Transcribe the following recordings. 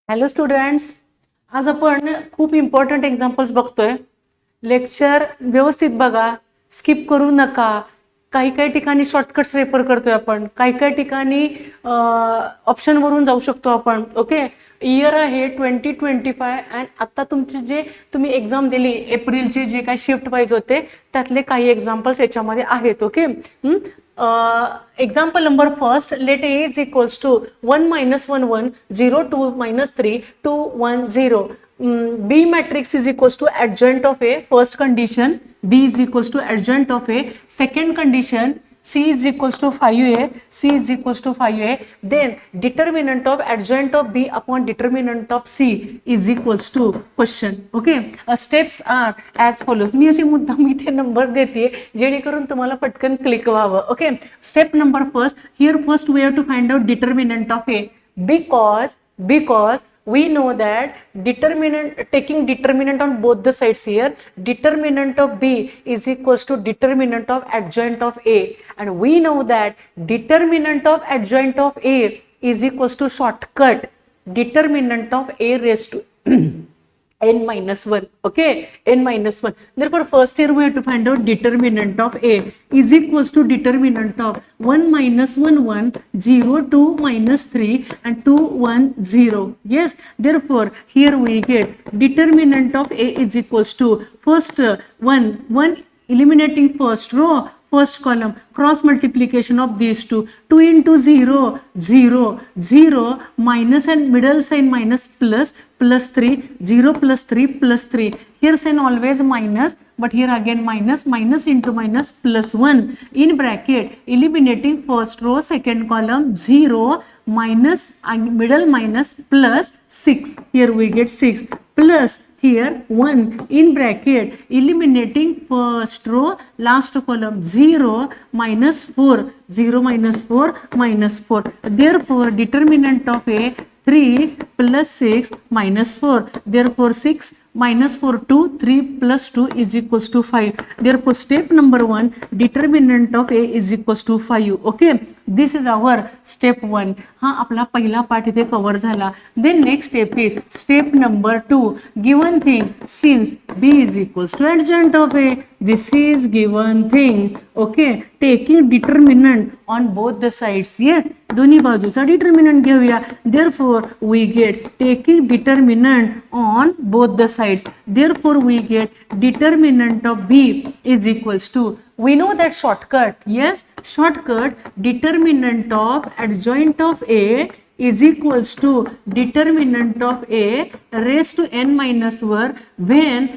Hello students, आज आपण खूप इम्पॉर्टंट एक्झाम्पल्स बघतोय. लेक्चर व्यवस्थित बघा, स्किप करू नका. काही काही ठिकाणी शॉर्टकट्स रेफर करतोय आपण, काही काही ठिकाणी ऑप्शनवरून जाऊ शकतो आपण. ओके, इयर आहे 2025 अँड आता तुमचे जे तुम्ही एक्झाम दिली एप्रिलचे जे काही शिफ्ट वाईज होते त्यातले काही एक्झाम्पल्स याच्यामध्ये आहेत. Okay, example number first, let a is equals to 1 minus 1 1 0 2 minus 3 2 1 0. B matrix is equals to adjoint of A, first condition. B is equals to adjoint of A, second condition. C is equals to 5A, C is equals to 5A. Then determinant of adjoint of B upon determinant of C is equals to question. Okay, steps are as follows. मी असे मुद्दाम इथे number देते जेणेकरून तुम्हाला पटकन click व्हावं. Okay, step number first, here first we have to find out determinant of A because we know that taking determinant on both the sides here, determinant of B is equals to determinant of adjoint of A, and we know that determinant of adjoint of A is equals to shortcut determinant of A raised to n minus 1. Okay, n minus 1. Therefore first here we have to find out determinant of A is equals to determinant of 1 minus 1 1 0 2 minus 3 and 2 1 0. Yes, therefore here we get determinant of A is equals to first 1 eliminating first row, first column, cross multiplication of these two, 2 into 0 0 0 minus and middle sign minus plus 3 0 plus 3 plus 3. Here sign always minus, but here again minus into minus plus 1 in bracket, eliminating first row, second column, 0 minus middle minus plus 6. Here we get 6 plus here 1 in bracket, eliminating first row, last column, 0 minus 4 0 minus 4 minus 4. Therefore determinant of A 3 plus 6 minus 4. Therefore 6 minus 4 2 3 plus 2 is equals to 5. Therefore step number 1, determinant of A is equals to 5. Okay, this is our step 1. हा आपला पहिला part इथे cover झाला. Then next step is step number 2. Given thing, since B is equals to adjoint of A, this is given thing. Okay, taking determinant on both the sides. Yes, दोन्ही बाजूचा determinant घेऊया. Therefore we get taking determinant on both the sides. Therefore we get determinant of B is equals to, we know that shortcut. Yes, shortcut determinant of adjoint of A is equals to determinant of A raised to n minus 1 where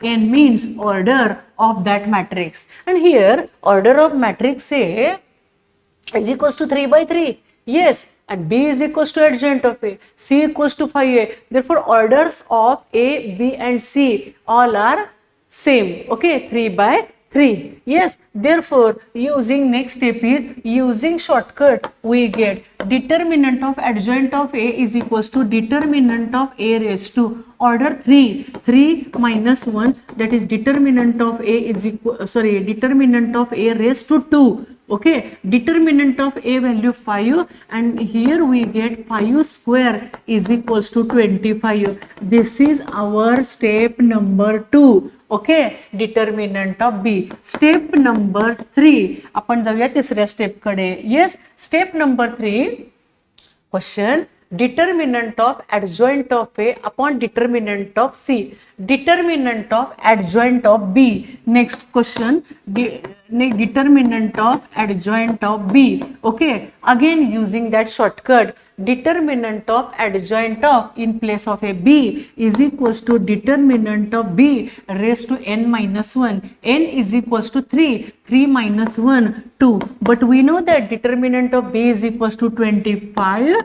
n means order of that matrix. And here order of matrix A is equals to 3 by 3. Yes, and B is equals to adjoint of A, C equals to 5A. Therefore orders of A, B and C all are same. Okay, 3 by 3. Yes, therefore using next step is using shortcut we get determinant of adjoint of A is equals to determinant of A raised to order 3 minus 1, that is determinant of A is equal determinant of A raised to 2. Okay, determinant of A value 5 and here we get 5 square is equals to 25. This is our step number 2. Okay, determinant of B. Step number 3 आपण जाऊया तिसऱ्या step कडे. Yes, step number 3 question, determinant of adjoint of A upon determinant of C, determinant of adjoint of B. Next question, determinant of adjoint of B. Okay, again using that shortcut, determinant of adjoint of in place of a B is equals to determinant of B raised to n minus 1. N is equals to 3 minus 1 2, but we know that determinant of B is equals to 25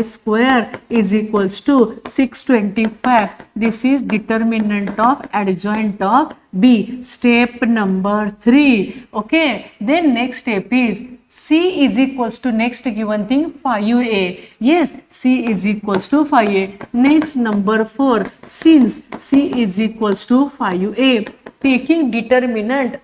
square is equals to 625. This is determinant of adjoint of B. Step number 3. Okay, then next step is C is equals to next given thing 5A. Yes, C is equals to 5A. Next number 4, since C is equals to 5A, taking determinant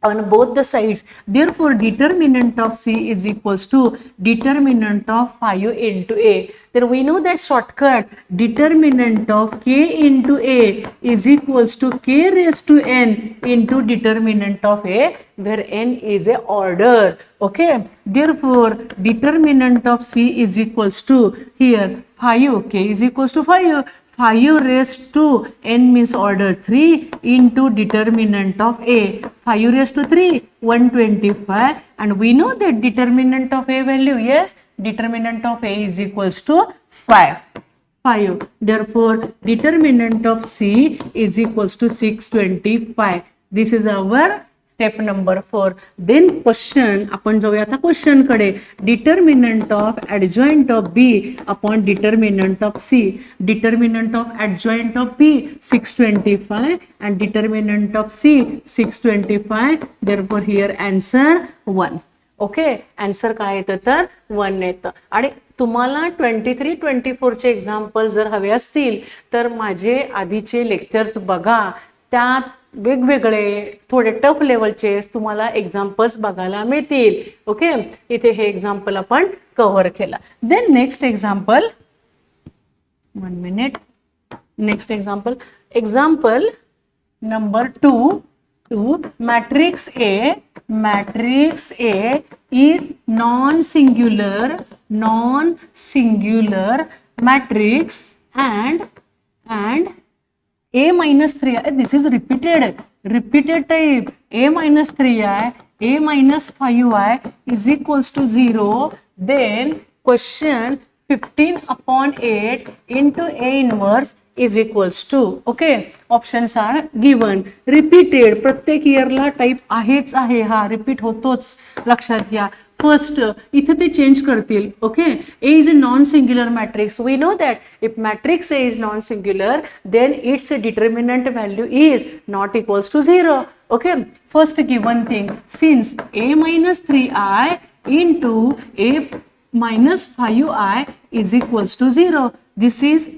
on both the sides. Therefore, determinant of C is equals to determinant of 5 into A. Then we know that shortcut determinant of K into A is equals to K raised to N into determinant of A, where N is a order. Okay. Therefore, determinant of C is equals to here 5. K is equals to 5. 5 raised to N means order 3 into determinant of A. 5 raised to 3, 125, and we know that determinant of A value, yes, determinant of A is equals to 5. 5. Therefore, determinant of C is equals to 625. This is our step number 4. Then question, आपण जाऊया आता question कडे. Determinant of adjoint of B upon determinant of C. Determinant of adjoint of B 625 and determinant of C 625. Therefore here answer 1. Okay, answer काय येतं तर 1 येतं. आणि तुम्हाला 23-24 चे एक्झाम्पल जर हवे असतील तर माझे आधीचे लेक्चर्स बघा. त्यात वेगवेगळे थोडे टफ लेवलचे तुम्हाला एक्झाम्पल्स बघायला मिळतील. ओके, इथे हे एक्झाम्पल आपण कव्हर केला. Then next example, 1 minute. Next example, example number 2. Matrix A is non-singular matrix and A minus 3i. This is repeated type. A minus 3i, A minus 5i is equals to 0. Then question 15 upon 8 into A inverse is equals to. Okay, options are given. Repeated, प्रत्येक इयरला type आहेच आहे, हा repeat होतोच, लक्षात घ्या. First इथे ते चेंज करतील. Okay, A is a non-singular matrix. We know that if matrix A is non-singular, then its determinant value is not equals to 0. Okay, first given thing, since A minus 3i into A minus 5i is equals to 0. This is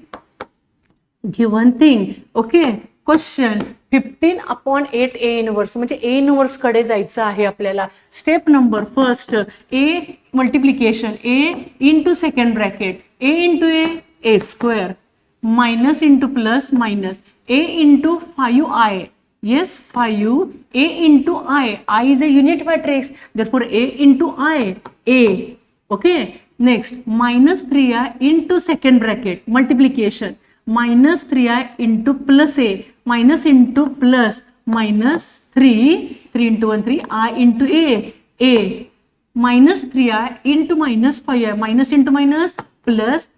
given thing. Okay, question 15 upon 8 A inverse म्हणजे A inverse कडे जायचं आहे आपल्याला. Step number first, A multiplication, A into second bracket, A into A square, minus into plus minus, A into 5i. Yes, 5, A into I is a unit matrix, therefore A into I, A. Okay, next minus 3i into second bracket, multiplication, minus 3i into plus A, minus into plus, minus 3 into 1 3, I into A, minus 3i into minus 5i, minus into minus plus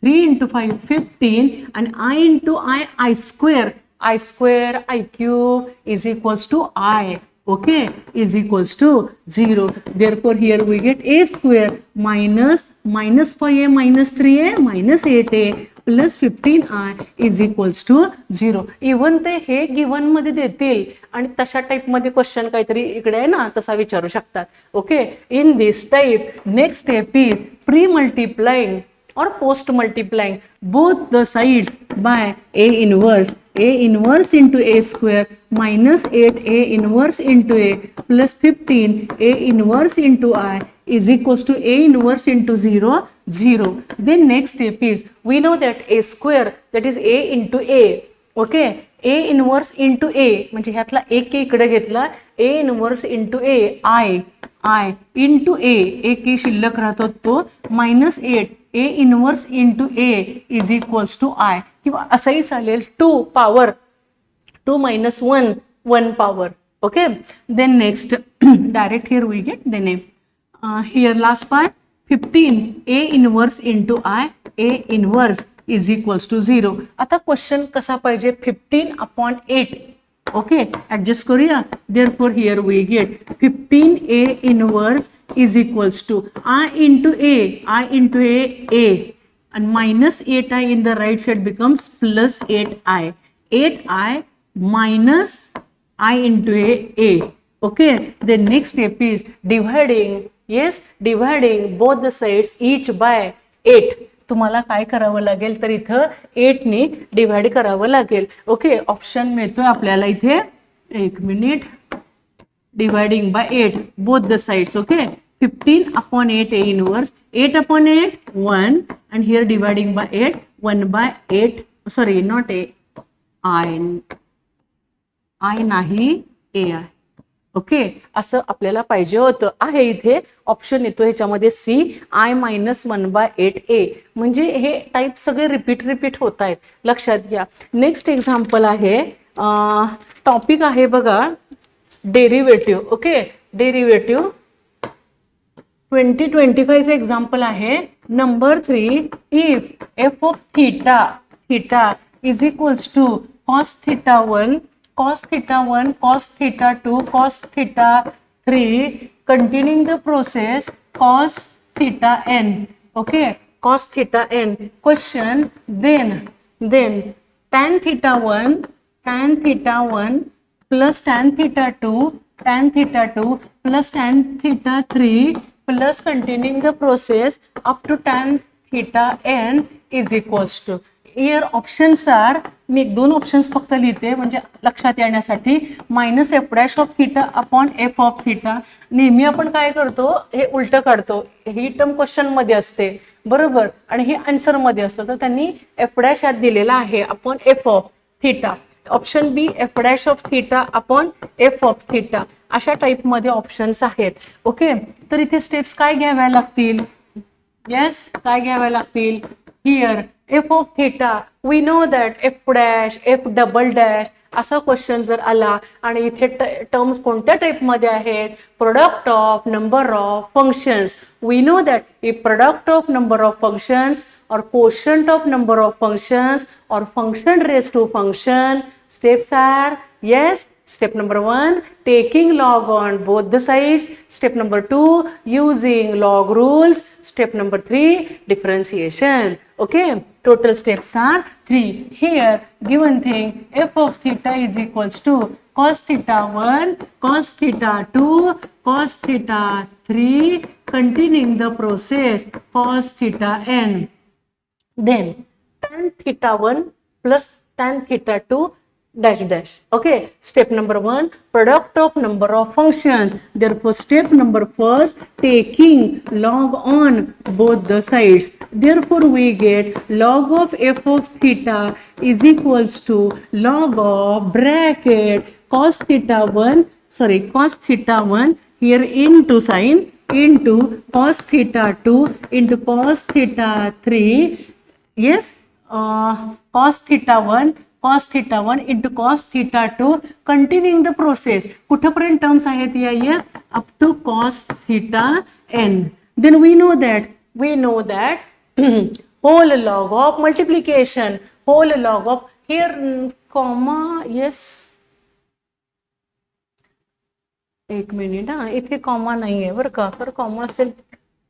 3 into 5 15, and I into I square, I cube is equals to I. Okay, is equals to 0. Therefore here we get A square minus 5a minus 3a minus 8a plus 15i is equals to 0. Even ते हे given मध्ये देतील आणि तशा type मध्ये question काहीतरी इकडे आहे ना, तसा विचारू शकतात. Okay, in this type next step is pre multiplying or post multiplying both the sides by A inverse into A square minus 8A inverse into A plus 15 A inverse into I is equals to A inverse into 0, 0. Then next step is, we know that A square, that is A into A. Okay, A inverse into A म्हणजे ह्यातला एक इकडे घेतला, A inverse into A, I into A, एक शिल्लक राहतो तो, minus 8 A inverse into A is equals to I. किंवा असंही चालेल 2 power 2 minus 1 power. Okay, then next direct here we get the name. Here last part 15 A inverse into I, A inverse is equals to 0. आता question कसा पाहिजे, 15 upon 8. Okay, adjust करूया. Therefore here we get 15A inverse is equals to I into A, and minus 8i in the right side becomes plus 8i minus I into A. Okay, the next step is dividing. Yes, dividing both the sides each by 8. तुम्हाला काय करावं लागेल तर इथं 8 ने divide करावं लागेल. Okay, option मिळतोय आपल्याला इथे, एक minute, dividing by 8 both the sides. Okay, 15 upon 8 A inverse, 8 upon 8 1, and here dividing by 8 1 by 8, sorry not A, I नाही A आहे. ओके, असं आपल्याला पाहिजे होतं. आहे इथे ऑप्शन येतो ह्याच्यामध्ये सी, I-1/8A. म्हणजे हे टाईप सगळे रिपीट होत आहेत, लक्षात घ्या. नेक्स्ट एक्झाम्पल आहे, टॉपिक आहे बघा डेरिव्हेटिव्ह. ओके, डेरिव्हेटिव्ह 2025 एक्झाम्पल आहे. Number 3, if f of theta is equals to cos theta 1, cos theta 1, cos theta 2, cos theta 3, continuing the process cos theta n. Okay, cos theta n. Question, then tan theta 1 plus tan theta 2 plus tan theta 3 plus continuing the process up to tan theta n is equals to. Here options are, me 2 options फक्त लिहिते म्हणजे लक्षात येण्यासाठी. -f' of theta upon f of theta. नेहमी आपण काय करतो, हे उलट काढतो. ही टर्म क्वेश्चन मध्ये असते बरोबर, आणि हे आन्सर मध्ये असतं, तर त्यांनी f' यात दिलेला आहे upon f of theta. Option B f' of theta upon f of theta. अशा टाईप मध्ये ऑप्शन्स आहेत. ओके, तर इथे स्टेप्स काय घ्याव्या लागतील? येस, काय घ्याव्या लागतील? Here f of theta, we know that f dash, f double dash असा क्वेश्चन जर आला आणि इथे टर्म्स कोणत्या टाइप मध्ये आहेत? Product of number of functions. We know that if product of number of functions or quotient of number of functions or function raised to function, steps are, yes, step number 1 taking log on both the sides, step number 2 using log rules, step number 3 differentiation. Okay, total steps are 3. Here given thing f of theta is equals to cos theta 1, cos theta 2, cos theta 3, continuing the process cos theta n. Then tan theta 1 plus tan theta 2 dash dash. Okay, step number 1 product of number of functions. Therefore step number first taking log on both the sides. Therefore we get log of f of theta is equals to log of bracket cos theta 1 here into sin into cos theta 2 into cos theta 3. Yes, cos theta 1 into cos theta 2 continuing the process. कुठपर्यंत terms आहेत या? Yes, up to cos theta n. Then we know that whole log of multiplication, whole log of here comma. Yes, एक minute हा, इथे comma नाही आहे बरं का. तर कॉमा असेल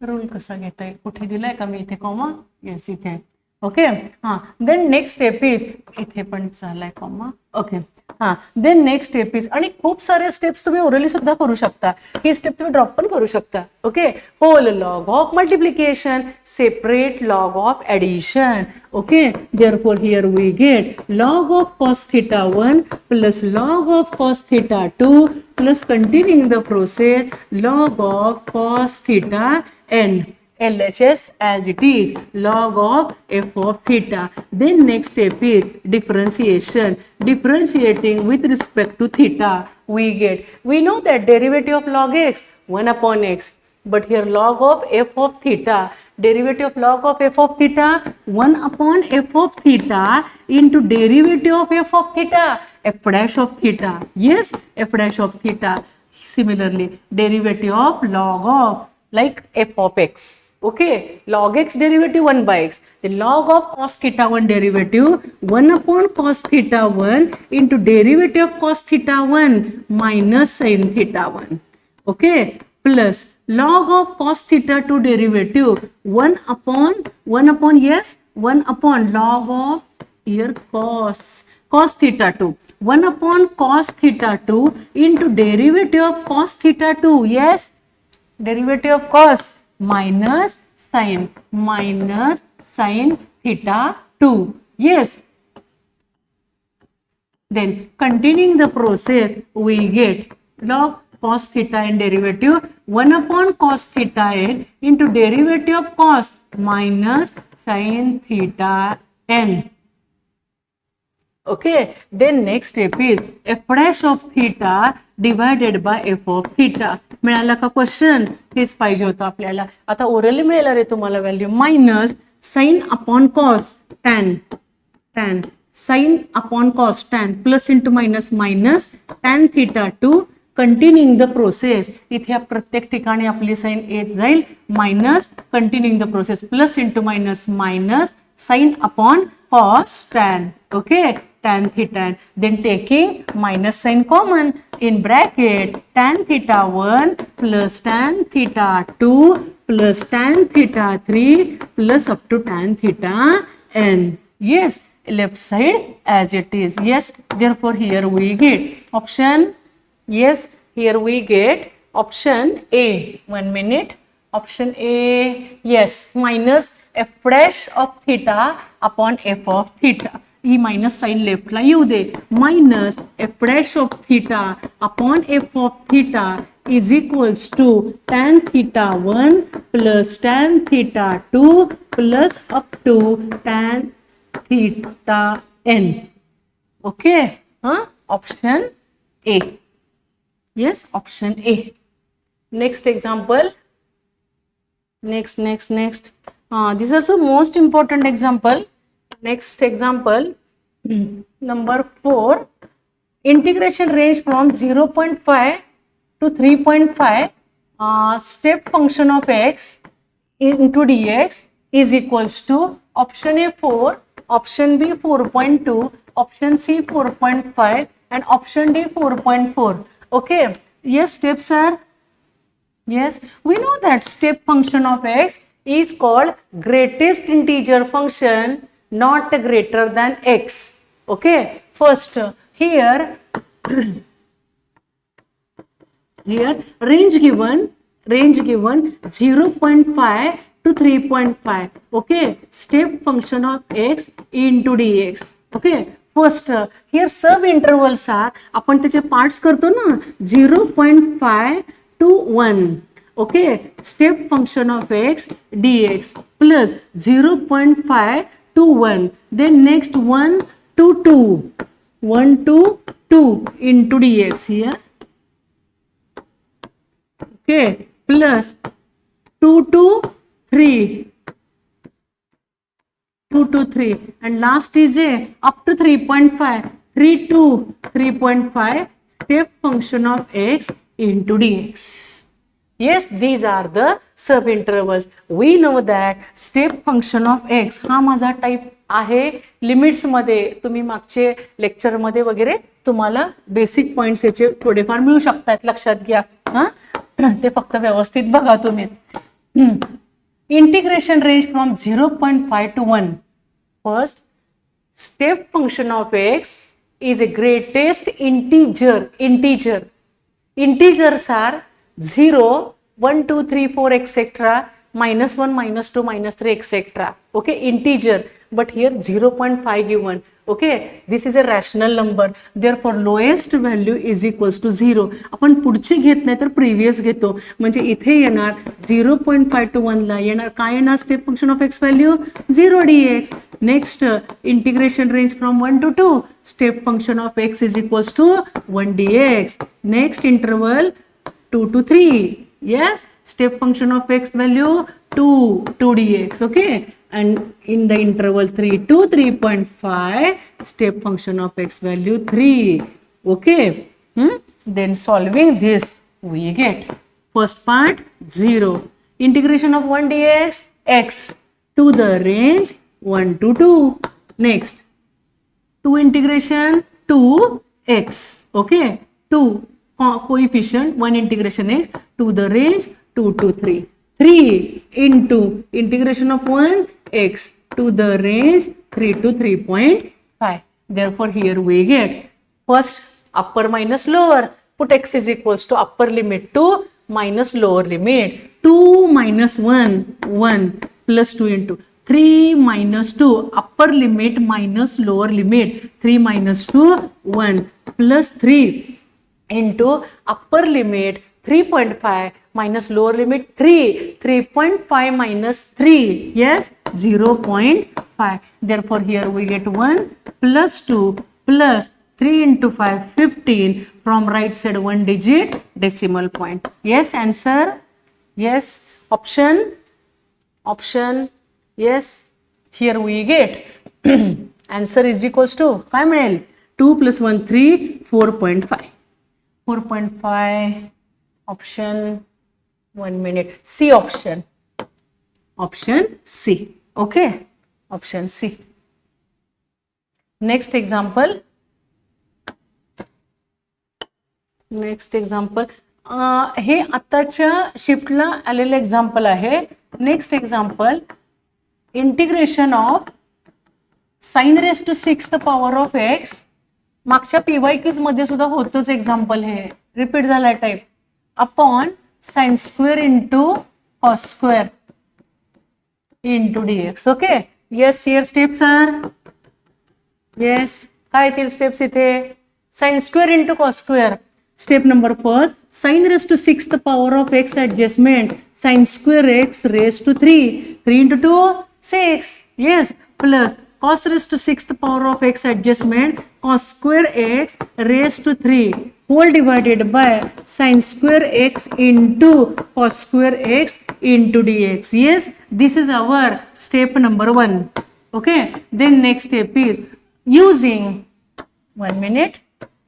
रूल कसा घेता येईल? कुठे दिलाय का मी इथे कॉमा? येस, इथे. ओके, हां. देन नेक्स्ट स्टेप इज, इथे पण चाललाय कॉमा. ओके, हां. देन नेक्स्ट स्टेप इज, आणि खूप सारे स्टेप्स तुम्ही ओरली सुद्धा करू शकता. ही स्टेप तुम्ही ड्रॉप पण करू शकता. Okay, whole log of multiplication, separate log of addition. Okay, therefore here we get log of cos theta 1 plus log of cos theta 2 plus continuing the process log of cos theta n. LHS as it is, log of f of theta. Then next step is differentiation. Differentiating with respect to theta, we know that derivative of log x 1 upon x, but here log of f of theta, derivative of log of f of theta 1 upon f of theta into derivative of f of theta, f dash of theta. Yes, f dash of theta. Similarly, derivative of log of like f of x. Okay, log x derivative 1 by x. The log of cos theta 1 derivative 1 upon cos theta 1 into derivative of cos theta 1 minus sin theta 1. Okay, plus log of cos theta 2 derivative 1 upon yes, 1 upon log of here cos theta 2, 1 upon cos theta 2 into derivative of cos theta 2. Yes, derivative of cos minus sin theta 2. Yes, then continuing the process we get log cos theta n derivative 1 upon cos theta n into derivative of cos minus sin theta n. Okay, then next step is f dash of theta divided by f of theta. मिळाला का question? हेच पाहिजे होतं आपल्याला. आता orally मिळेल रे तुम्हाला value minus sine upon cos tan sine upon cos tan plus into minus minus tan theta to continuing the process. इथे प्रत्येक ठिकाणी आपली साइन येत जाईल minus continuing the process plus into minus minus sine upon cos tan. Okay, tan theta. Then taking minus sign common in bracket tan theta 1 plus tan theta 2 plus tan theta 3 plus up to tan theta n. Yes, left side as it is. Yes, therefore here we get option. Yes, here we get option A. 1 minute. Option A, yes, minus f dash of theta upon f of theta. ही minus sine लेफ्टला येऊ दे. Minus f dash of theta upon f of theta is equals to tan theta 1 plus tan theta 2 plus up to tan theta n. Okay, option A. Yes, option A. Next example. Next. This is also most important example. Next example, number 4. Integration range from 0.5 to 3.5. Step function of x into dx is equals to option A 4, option B 4.2, option C 4.5, and option D 4.4. Okay. Yes, steps are. Yes, we know that step function of x is called greatest integer function, not greater than x. Okay, first here range given 0.5 to 3.5. Okay, step function of x into dx. Okay, first here sub intervals are, आपण त्याचे parts करतो ना, 0.5 to 1. Okay, step function of x dx plus 0.5 to 1. Then next 1 to 2. 1 to 2 into dx here. Okay, plus 2 to 3. 2 to 3. And last is a up to 3.5. 3 to 3.5 step function of x into dx. Yes, these are the subintervals. We know that step function of x हा माझा type आहे limits मध्ये. तुम्ही मागचे lecture मध्ये वगैरे तुम्हाला basic points याचे थोडेफार मिळू शकतात, लक्षात घ्या. ते फक्त व्यवस्थित बघा तुम्ही. Integration range from 0.5 to 1. First, step function of x is a greatest integer. Integers are 0, 1, 2, 3, 4, etc. minus 1, minus 2, minus 3, etc. Okay, integer. But here 0.5 given. Okay, this is a rational number. Therefore, lowest value is equals to 0. आपण पुढची घेत नाही तर previous घेतो. म्हणजे इथे येणार 0.5 to 1 ला येणार काय येणार step function of x value 0 dx. Next integration range from 1 to 2. Step function of x is equals to 1 dx. Next interval 2 to 3. Yes, step function of x value 2 dx. Okay, and in the interval 3 to 3.5 step function of x value 3. Okay, then solving this we get first part 0, integration of 1 dx x to the range 1 to 2. Next 2 integration 2x. Okay, 2 coefficient 1 integration x to the range 2 to 3. 3 into integration of 1 x to the range 3 to 3.5. Therefore, here we get first upper minus lower. Put x is equals to upper limit 2 minus lower limit. 2 minus 1 plus 2 into 3 minus 2 upper limit minus lower limit. 3 minus 2 1 plus 3 into upper limit 3.5 minus lower limit 3.5 minus 3, yes, 0.5. Therefore here we get 1 plus 2 plus 3 into 5, 15. From right side 1 digit decimal point. Yes, answer. Yes, option. Yes, here we get answer is equals to काय मिळेल 2 plus 1 3 4.5. 4.5 option. 1 minute. C option. Option C. Okay. Option C. Next example. हे आताच्या शिफ्टला आलेलं example आहे. Next example integration of sine raise to 6th power of x. मागच्या PYQs मध्ये सुद्धा होतच एक्झाम्पल, हे रिपीट झाला type. Upon sine square into cos square into dx. Okay. Yes, here steps are. Yes, काय येतील स्टेप्स इथे? Sine square into cos square. Step number first, sin raised to 6th power of x adjustment, sin square x raised to 3, 3 into 2, 6, yes, plus cos raised to 6th power of x adjustment, cos square x raised to 3, whole divided by sin square x into cos square x into dx. Yes, this is our step number 1. Okay, then next step is using, 1 minute,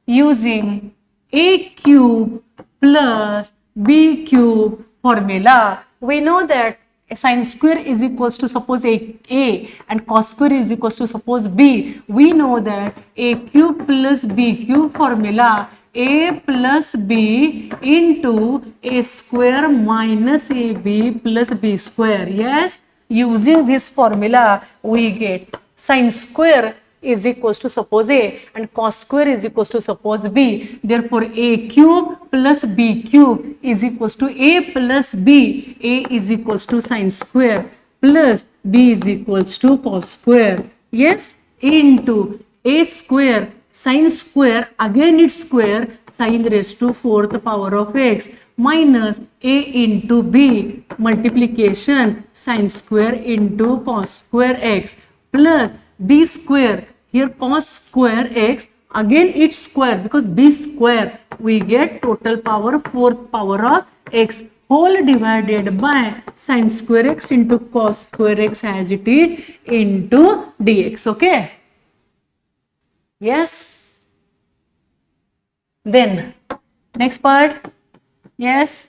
using a cube plus b cube formula. We know that sin square is equals to suppose a and cos square is equals to suppose b. We know that a cube plus b cube formula, a plus b into a square minus ab plus b square. Yes, using this formula we get sin square is equals to suppose a and cos square is equals to suppose b. Therefore a cube plus b cube is equals to a plus b. A is equals to sin square plus b is equals to cos square. Yes, into a square sin square, again its square, sin raised to 4th power of x minus a into b multiplication sin square into cos square x plus b square, here cos square x, again its square because b square, we get total power 4th power of x whole divided by sin square x into cos square x as it is into dx. Okay, yes. Then next part, yes,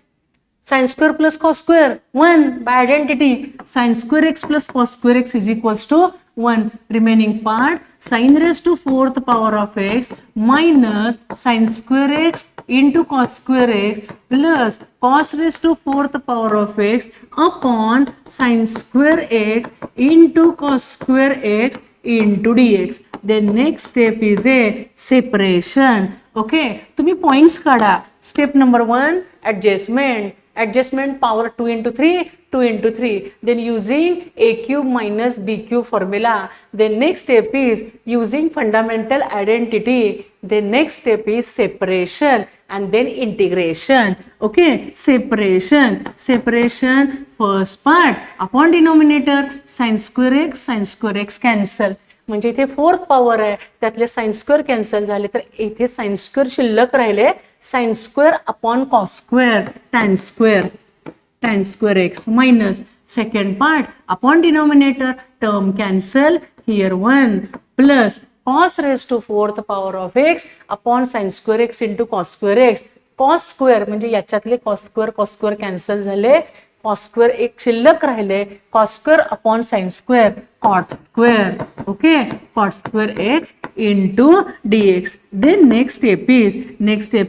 sin square plus cos square 1 by identity, sin square x plus cos square x is equals to 1. Remaining part, sin raised to 4th power of x minus sin square x into cos square x plus cos raised to 4th power of x upon sin square x into cos square x into dx. Then next step is a separation. Okay, तुम्ही points काढा. Step number 1, adjustment power 2 into 3, 2 into 3. Then using a cube minus b cube formula. Then next step is using fundamental identity. Then next step is separation and then integration. Okay, separation. First part, upon denominator sin square x cancel. म्हणजे इथे 4th power आहे, त्यातले sine square cancel झाले तर इथे sine square शिल्लक राहिले. Sine square upon cos square tan square x minus second part upon denominator term cancel, here 1 plus cos raised to 4th power of x upon sin square x into cos square x. cos square म्हणजे याच्यातले cos square cancel झाले, cos square एक शिल्लक राहिले, cos square upon sin square cot square. Okay, cot square x into dx. Then next step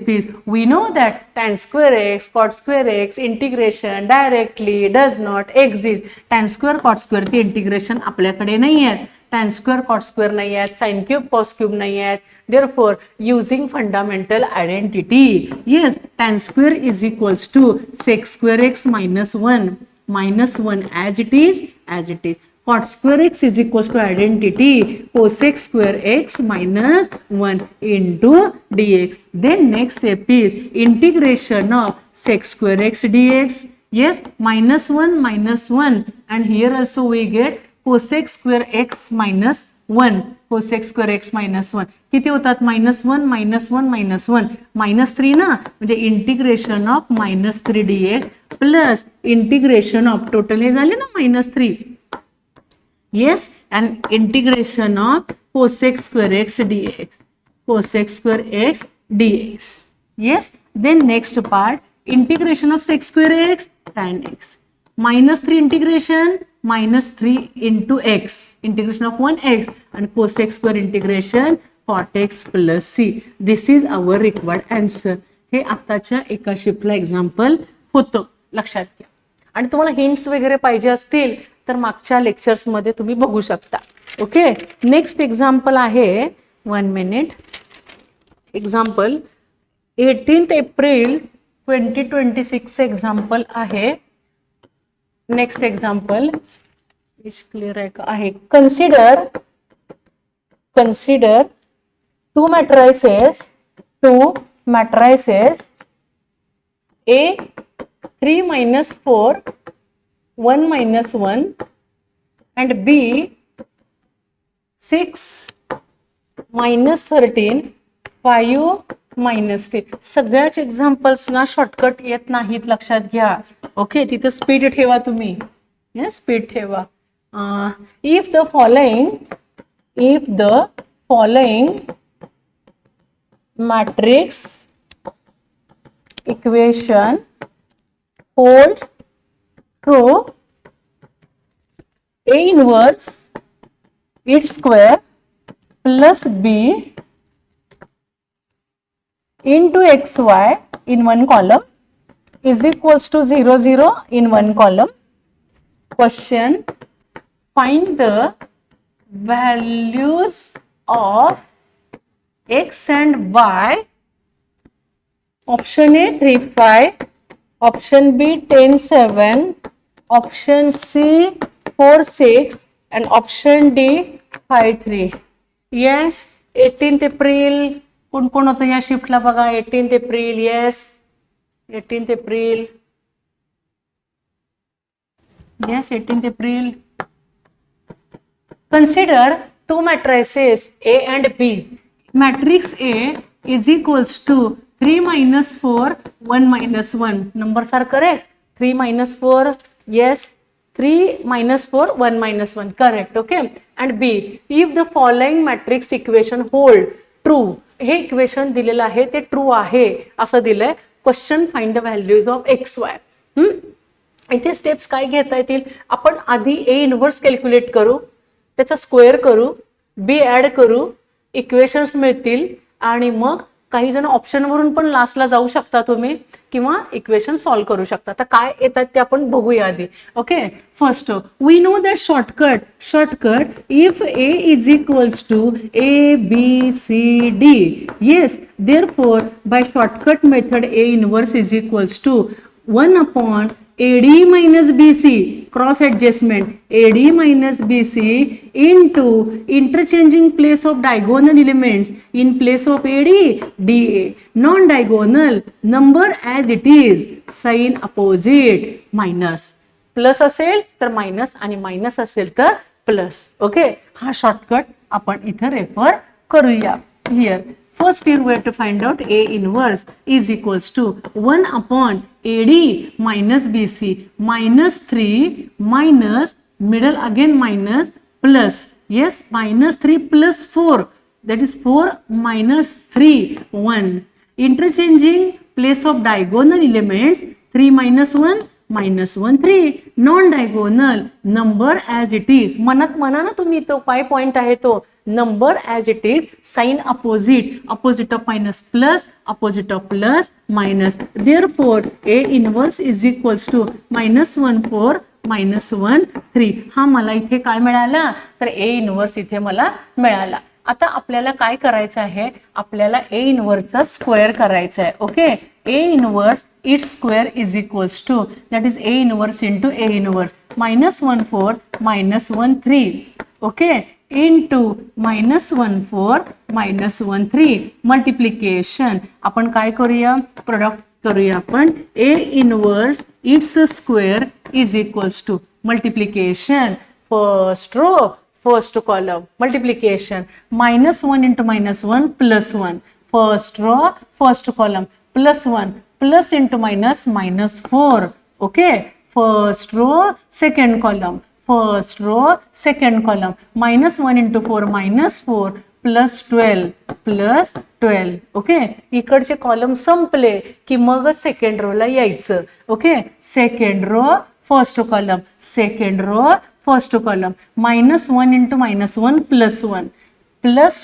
is we know that tan square x cot square x integration directly does not exist. tan square cot square चे integration आपल्याकडे नाही आहे, tan square cot square नाही आहेत, sin cube cos cube नाही आहेत. Therefore using fundamental identity, yes, tan square is equals to sec square x minus 1 as it is. cot square x is equals to identity cosec square x minus 1 into dx. Then next step is integration of sec square x dx. Yes, minus 1 and here also we get cosec square x minus 1. cosec square x minus 1 किती होतात minus 1 minus 3 ना, म्हणजे integration of minus 3 dx plus integration of total हे झाले ना minus 3. Yes, and integration of cosec square x dx. cosec square x dx. Yes, then next part integration of sec square x tan x. minus 3 integration minus 3 into x. integration of 1x and cosec square integration cot x plus c. This is our required answer. हे आताच्या एका शिफ्टला example होतं, लक्षात घ्या. आणि तुम्हाला hints वगैरे पाहिजे असतील तर मागच्या लेक्चर्स मध्ये तुम्ही बघू शकता. ओके, नेक्स्ट एक्झाम्पल आहे 1 मिनिट. एक्झाम्पल 18 एप्रिल 2026 एक्झाम्पल आहे. नेक्स्ट एक्झाम्पल क्लिअर आहे का आहे. Consider two matrices A 3 minus 4 1 minus 1 and B 6 minus 13 5 minus 10. सगळ्याच एक्झाम्पल्स ना शॉर्टकट येत नाहीत, लक्षात घ्या. ओके, तिथे स्पीड ठेवा तुम्ही. स्पीड ठेवा. If the following matrix equation hold true, A inverse its square plus B into xy in one column is equals to 0 0 in one column. Question: find the values of x and y. Option A 3 5, option B 10 7, option C 4 6 and option D 5 3. Yes, 18th April कोण कोण होतं या शिफ्टला बघा. 18th April. Yes, 18th April. Yes, 18th April. Consider two matrices A and B. Matrix A is equals to 3 minus 4 1 minus 1. Numbers are correct. 3 minus 4. Yes, 3 minus 4 1 minus 1. Correct. Okay. And B, if the following matrix equation hold true. हे equation दिलेलं आहे ते true आहे असं दिलंय. Question find the values of x Y. इथे steps काय घेता येतील. आपण आधी ए इनव्हर्स कॅल्क्युलेट करू, त्याचा स्क्वेअर करू, बी ऍड करू, इक्वेशन्स मिळतील आणि मग काही जण ऑप्शनवरून पण लास्टला जाऊ शकता तुम्ही किंवा इक्वेशन सॉल्व्ह करू शकता. तर काय येतात ते आपण बघूया आधी. Okay, first we know that shortcut if A is equals to A B C D. Yes, therefore by shortcut method A inverse is equals to 1 upon AD minus BC cross adjustment AD minus BC into interchanging place of diagonal elements in place of AD DA. Non-diagonal number as it is, sign opposite minus. Plus असेल तर minus आणि minus असेल तर plus. Okay, हा shortcut आपण इथे refer करूया. Here first here we have to find out A inverse is equals to 1 upon AD minus BC minus 3 minus middle again minus plus. Yes, minus 3 plus 4, that is 4 minus 3 1. Interchanging place of diagonal elements 3 minus 1 minus 1 3. Non-diagonal number as it is. म्हणत म्हणा ना तुम्ही, तो काय point आहे तो number as it is, sign opposite of minus plus, opposite of plus minus. Therefore A inverse is equals to minus 1 4 minus 1 3. हा मला इथे काय मिळाला तर A inverse इथे मला मिळाला. आता आपल्याला काय करायचं आहे, आपल्याला ए इनवर्सचा स्क्वेअर करायचा आहे. Okay, A inverse it's square is equals to that is A inverse into A inverse -1 4 -1 3. Okay, into -1 4 -1 3 multiplication. आपण काय करूया, प्रोडक्ट करूया आपण. A inverse it's square is equals to multiplication first row first column multiplication -1 into -1 +1 first row first column +1 plus into minus -4. Okay, first row second column first row second column -1 into 4 -4 +12. Okay, इकडचे column संपले की मग second row ला यायचं. Okay, second row first column second row first column -1 into -1 +1 plus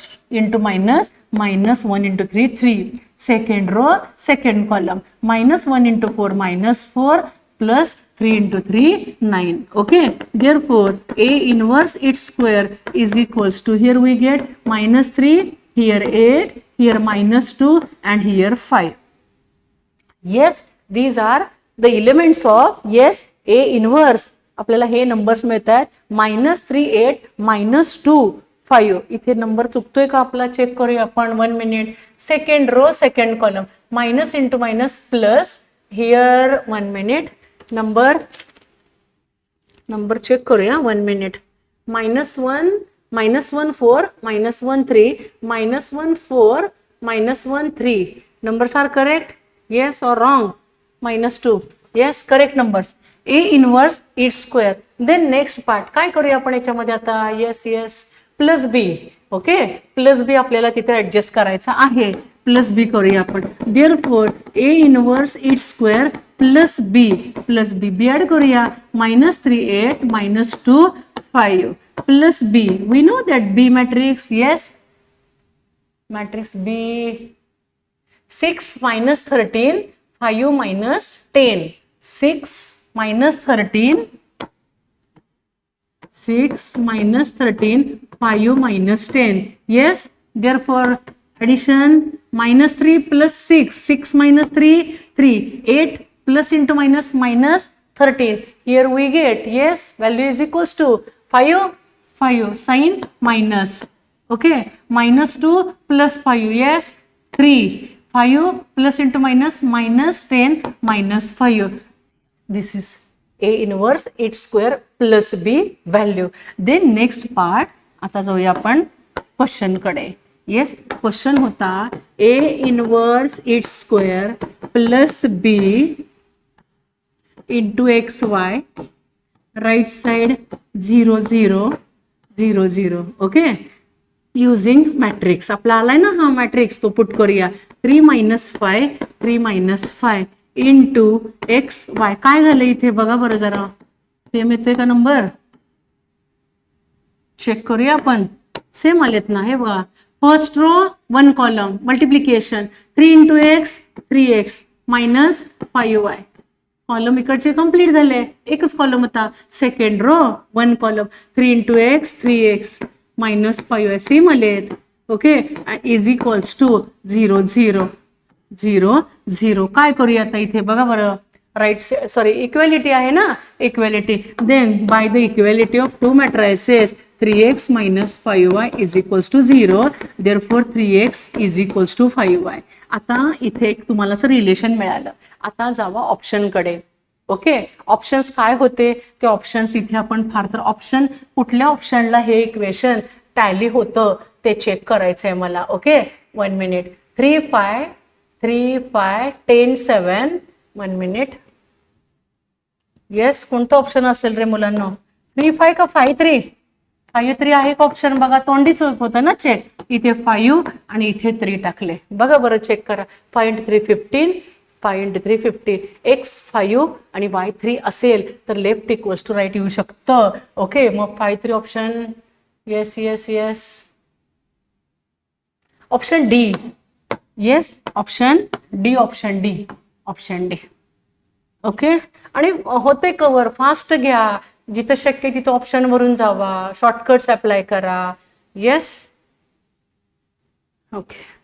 into minus -1 into 3 3. Second row second column -1 into 4 -4 plus 3 into 3 9. Okay, therefore A inverse its square is equals to, here we get -3, here 8, here -2 and here 5. Yes, these are the elements of yes A inverse. आपल्याला हे numbers मिळतात -3 8 -2 5. इथे number चुकतोय का आपला check करूया आपण. 1 minute. Second row second column minus into minus plus. Here 1 minute. Number check करूया. 1 minute. -1 -1 4 -1 3 -1 4 -1 3. numbers are correct? Yes or wrong? -2. Yes, correct numbers. A inverse its square. Then next part काय करूया आपण याच्यामध्ये आता. yes plus B. Okay, plus B आपल्याला तिथे adjust करायचा आहे. प्लस बी करूया आपण. Therefore A inverse it's square plus B add करूया. -3 8 -2 5 plus B. We know that B matrix. Yes, matrix B 6 -13 5 -10. 6 -13 5 -10. Yes, therefore addition -3 plus 6 6 -3 3 8 plus into minus -13. Here we get yes value is equals to 5 sign minus. Okay, -2 plus 5 yes 3 5 plus into minus -10 -5. This is A inverse its square plus B value. Then next part. आता जाऊया आपण question कडे. Yes, question होता A inverse its square plus B into XY right side 0 0 0 0. Okay, using matrix. आपला आलाय ना हा matrix, तो पुट करूया. 3 -5 इंटू एक्स वाय. काय झालं इथे बघा बरं जरा. सेम येतोय का नंबर? चेक करूया आपण. सेम आलेत ना. हे बघा, first row 1 column multiplication 3 into x 3x -5y. Column इकडचे कंप्लीट झाले. एकच कॉलम होता. Second row 1 column 3 into x 3x -5y. Same आलेत. Okay, is equals to 0 0 0 0. काय करूया आता इथे बघा बरं. राईट सॉरी इक्वेलिटी आहे ना, equality. Then by the equality of two matrices 3x -5y is equals to 0. Therefore 3x is equals to 5y. आता इथे एक तुम्हाला असं रिलेशन मिळालं. आता जावा ऑप्शनकडे. ओके, ऑप्शन्स काय होते ते ऑप्शन्स इथे आपण फार तर ऑप्शन कुठल्या ऑप्शनला हे इक्वेशन टॅली होतं ते चेक करायचं आहे मला. Okay, 1 minute. 3 5 10 7. 1 minute. येस, कोणतं ऑप्शन असेल रे मुलांना? 3 5 का 5 3? 5 3 आहे का ऑप्शन? बघा, तोंडीच होतं ना चेक. इथे 5 आणि इथे 3 टाकले. बघा बरं, चेक करा. 5 into 3 15 5 into 3 15. x 5 आणि y 3 असेल तर लेफ्ट इक्वल्स टू राईट येऊ शकतं. ओके, मग 5 3 option. Yes option D. Yes, option D. Okay, आणि होते कवर. फास्ट घ्या, जिथं शक्य तिथं ऑप्शन वरून जावा, शॉर्टकट्स अप्लाय करा. Yes, Okay.